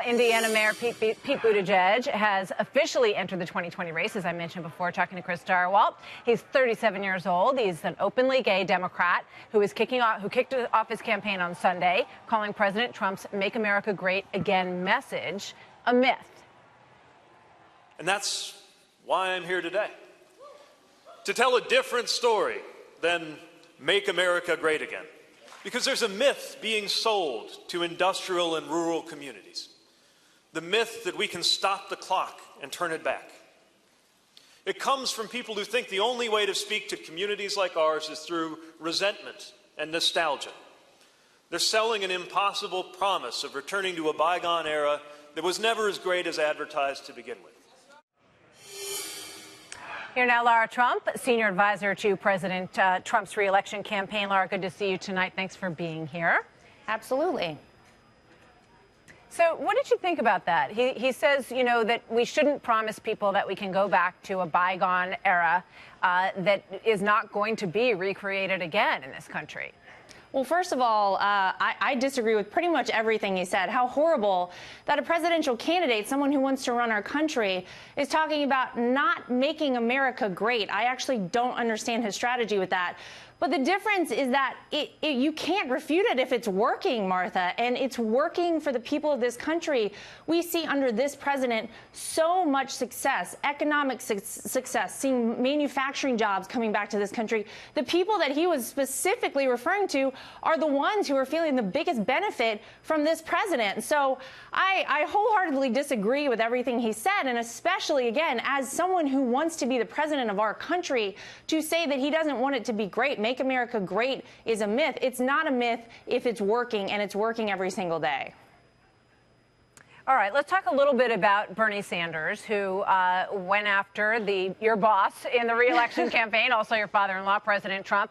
Indiana Mayor Pete Buttigieg has officially entered the 2020 race, as I mentioned before, talking to Chris Darwalt. He's 37 years old. He's an openly gay Democrat who kicked off his campaign on Sunday, calling President Trump's "Make America Great Again" message a myth. And that's why I'm here today, to tell a different story than "Make America Great Again." Because there's a myth being sold to industrial and rural communities. The myth that we can stop the clock and turn it back. It comes from people who think the only way to speak to communities like ours is through resentment and nostalgia. They're selling an impossible promise of returning to a bygone era that was never as great as advertised to begin with. Here now, Lara Trump, senior advisor to President Trump's re-election campaign. Lara, good to see you tonight. Thanks for being here. Absolutely. So what did you think about that? He says, you know, that we shouldn't promise people that we can go back to a bygone era that is not going to be recreated again in this country. Well, first of all, I disagree with pretty much everything he said. How horrible that a presidential candidate, someone who wants to run our country, is talking about not making America great. I actually don't understand his strategy with that. But the difference is that you can't refute it if it's working, Martha, and it's working for the people of this country. We see under this president so much success, economic success, seeing manufacturing jobs coming back to this country. The people that he was specifically referring to are the ones who are feeling the biggest benefit from this president. So I wholeheartedly disagree with everything he said, and especially, again, as someone who wants to be the president of our country, to say that he doesn't want it to be great, Make America Great, is a myth. It's not a myth if it's working, and it's working every single day. All right, let's talk a little bit about Bernie Sanders, who went after your boss in the re-election campaign, also your father-in-law, President Trump,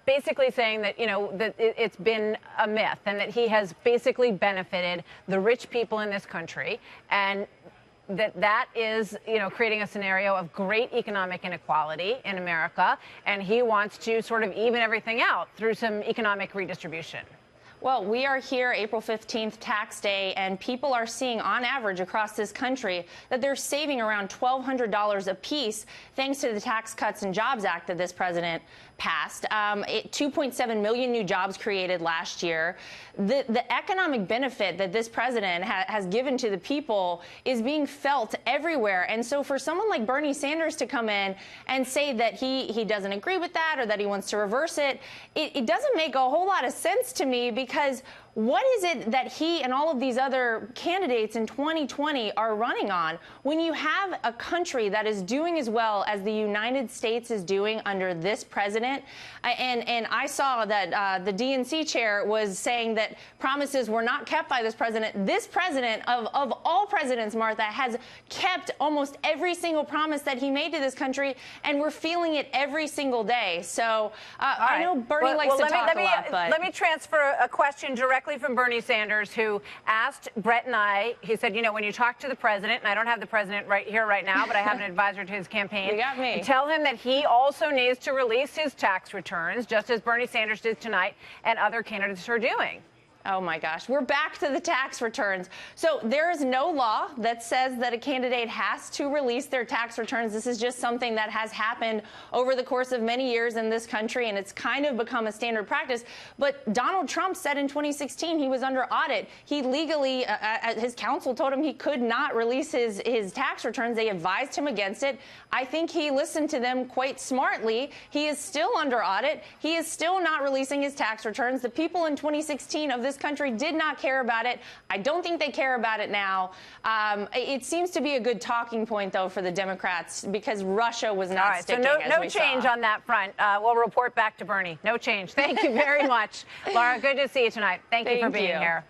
basically saying that, you know, that it's been a myth and that he has basically benefited the rich people in this country, and that is, you know, creating a scenario of great economic inequality in America, and he wants to sort of even everything out through some economic redistribution. Well, we are here April 15th, tax day, and people are seeing on average across this country that they're saving around $1,200 a piece thanks to the Tax Cuts and Jobs Act that this president passed. 2.7 million new jobs created last year. The economic benefit that this president has given to the people is being felt everywhere. And so for someone like Bernie Sanders to come in and say that he doesn't agree with that or that he wants to reverse it, it doesn't make a whole lot of sense to me, because what is it that he and all of these other candidates in 2020 are running on when you have a country that is doing as well as the United States is doing under this president? And I saw that the DNC chair was saying that promises were not kept by this president. This president, of all presidents, Martha, has kept almost every single promise that he made to this country, and we're feeling it every single day. So I know Bernie likes to talk a lot, but let me transfer a question directly from Bernie Sanders, who asked Brett and I, he said, you know, when you talk to the president, and I don't have the president right here right now, but I have an advisor to his campaign. You got me. Tell him that he also needs to release his tax returns, just as Bernie Sanders did tonight and other candidates are doing. Oh, my gosh. We're back to the tax returns. So there is no law that says that a candidate has to release their tax returns. This is just something that has happened over the course of many years in this country, and it's kind of become a standard practice. But Donald Trump said in 2016 he was under audit. He legally, his counsel told him he could not release his tax returns. They advised him against it. I think he listened to them quite smartly. He is still under audit. He is still not releasing his tax returns. The people in 2016 of this country did not care about it. I don't think they care about it now. It seems to be a good talking point, though, for the Democrats, because Russia was not sticking. So no change on that front. We'll report back to Bernie. No change. Thank you very much, Lara. Good to see you tonight. Thank you for being here.